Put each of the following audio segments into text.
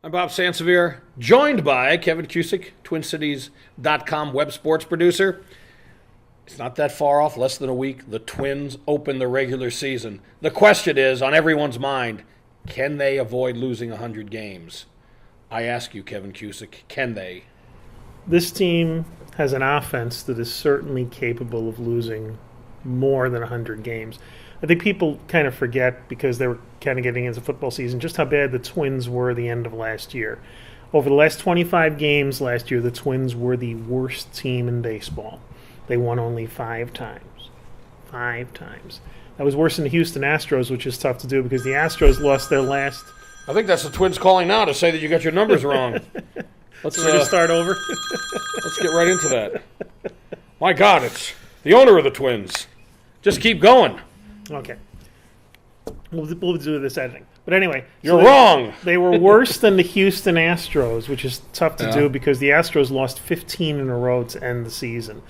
I'm Bob Sansevere, joined by Kevin Cusick, TwinCities.com web sports producer. It's not that far off, less than a week. The Twins open the regular season. The question is, on everyone's mind, can they avoid losing 100 games? I ask you, Kevin Cusick, can they? This team has an offense that is certainly capable of losing more than 100 games. I think people kind of forget, because they were kind of getting into football season, just how bad the Twins were at the end of last year. Over the last 25 games last year, the Twins were the worst team in baseball. They won only 5 times. 5 times. That was worse than the Houston Astros, which is tough to do because the Astros lost their last... I think that's the Twins calling now to say that you got your numbers wrong. Let's just start over. Let's get right into that. My God, it's the owner of the Twins. Just keep going. Okay. We'll do this editing. But anyway. You're wrong. They were worse than the Houston Astros, which is tough to do because the Astros lost 15 in a row to end the season.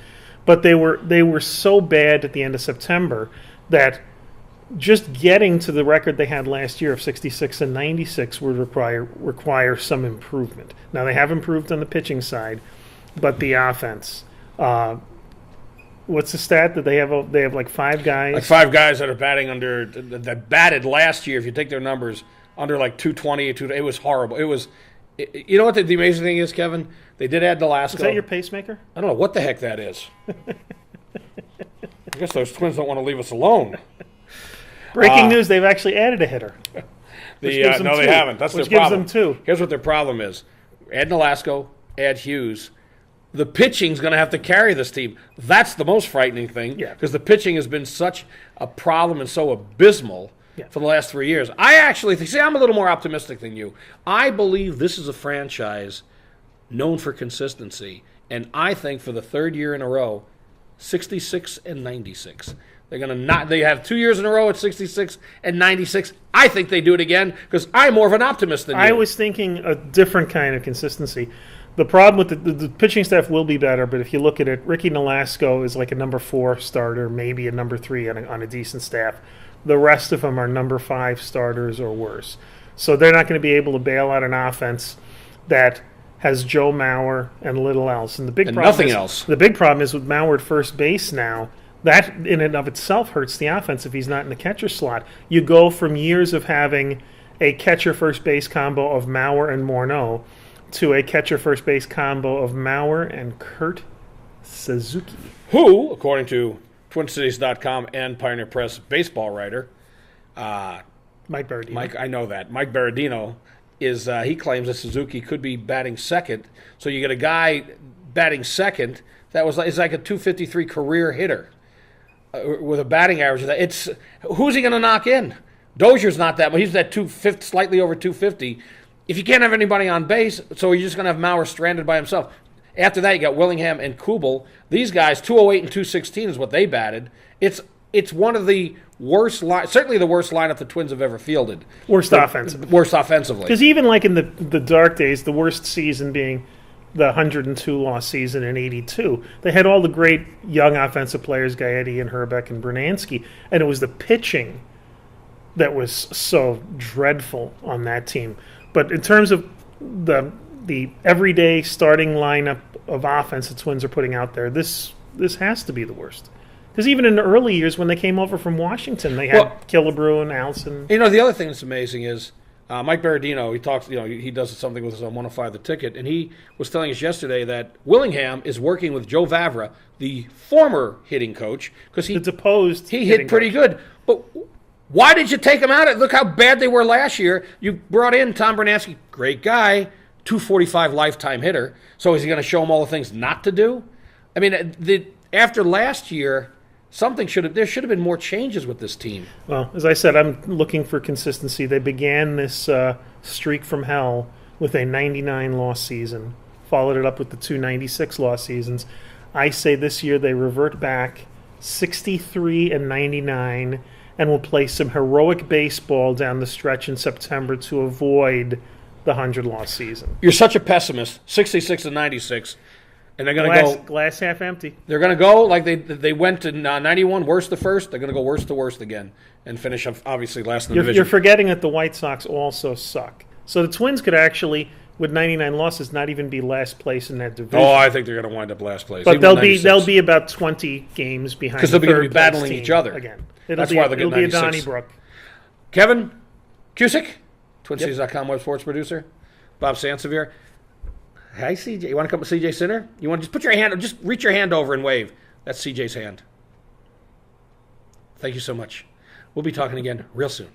But they were so bad at the end of September that just getting to the record they had last year of 66 and 96 would require some improvement. Now, they have improved on the pitching side, but the offense... what's the stat that they have? They have like 5 guys. Like 5 guys that are batting under that batted last year. If you take their numbers under like 220, it was horrible. It was, you know what the amazing thing is, Kevin? They did add Delasco. Is that your pacemaker? I don't know what the heck that is. I guess those Twins don't want to leave us alone. Breaking news: they've actually added a hitter. No, they haven't. That's their problem. Which gives them 2. Here's what their problem is: add Delasco, add Hughes. The pitching's going to have to carry this team. That's the most frightening thing, because the pitching has been such a problem and so abysmal for the last 3 years. I actually think, I'm a little more optimistic than you. I believe this is a franchise known for consistency, and I think for the 3rd year in a row, 66 and 96. They're going to not. They have 2 years in a row at 66 and 96. I think they do it again because I'm more of an optimist than you. I was thinking a different kind of consistency. The problem with the pitching staff will be better, but if you look at it, Ricky Nolasco is like a number 4 starter, maybe a number 3 on a decent staff. The rest of them are number 5 starters or worse. So they're not going to be able to bail out an offense that has Joe Mauer and little else. And the big problem nothing else. The big problem is with Mauer at first base now. That in and of itself hurts the offense if he's not in the catcher slot. You go from years of having a catcher-first base combo of Mauer and Morneau to a catcher-first base combo of Mauer and Kurt Suzuki. Who, according to TwinCities.com and Pioneer Press baseball writer, Mike Berardino. I know that. Mike Berardino is, he claims that Suzuki could be batting second. So you get a guy batting second that is like a 253 career hitter with a batting average of that. Who's he going to knock in? Dozier's not that, but he's at 250, slightly over 250. If you can't have anybody on base, so you're just going to have Mauer stranded by himself. After that, you got Willingham and Kubel. These guys, 208 and 216 is what they batted. It's one of the worst, certainly the worst lineup the Twins have ever fielded. Worst offensively. Worst offensively. Because even like in the dark days, the worst season being the 102-loss season in 82, they had all the great young offensive players, Gaetti and Herbeck and Bernansky, and it was the pitching that was so dreadful on that team. But in terms of the everyday starting lineup of offense the Twins are putting out there, this has to be the worst. Because even in the early years when they came over from Washington, they had Killebrew and Allison. You know, the other thing that's amazing is Mike Berardino, he talks, he does something with us on 105 The Ticket, and he was telling us yesterday that Willingham is working with Joe Vavra, the former hitting coach, because he hit pretty good. But why did you take him out? Look how bad they were last year. You brought in Tom Bernansky, great guy, 245 lifetime hitter. So is he going to show him all the things not to do? I mean, after last year, there should have been more changes with this team. Well, as I said, I'm looking for consistency. They began this streak from hell with a 99-loss season, followed it up with the 2 96-loss seasons. I say this year they revert back 63 and 99 and will play some heroic baseball down the stretch in September to avoid the 100-loss season. You're such a pessimist. 66 and 96. And they're going to go glass half empty. They're going to go like they went to 91, worst to first. They're going to go worst to worst again and finish obviously last in the division. You're forgetting that the White Sox also suck. So the Twins could actually, with 99 losses, not even be last place in that division. Oh, I think they're going to wind up last place. But Even with they'll 96. be about 20 games behind. Because they'll be third place battling team each other. again. That's why they'll get it'll be a 96. Donnybrook. Kevin Cusick, TwinCities.com web sports producer. Bob Sansevere. Hi, CJ. You want to come with CJ Sinner? You want to just put your hand, just reach your hand over and wave. That's CJ's hand. Thank you so much. We'll be talking again real soon.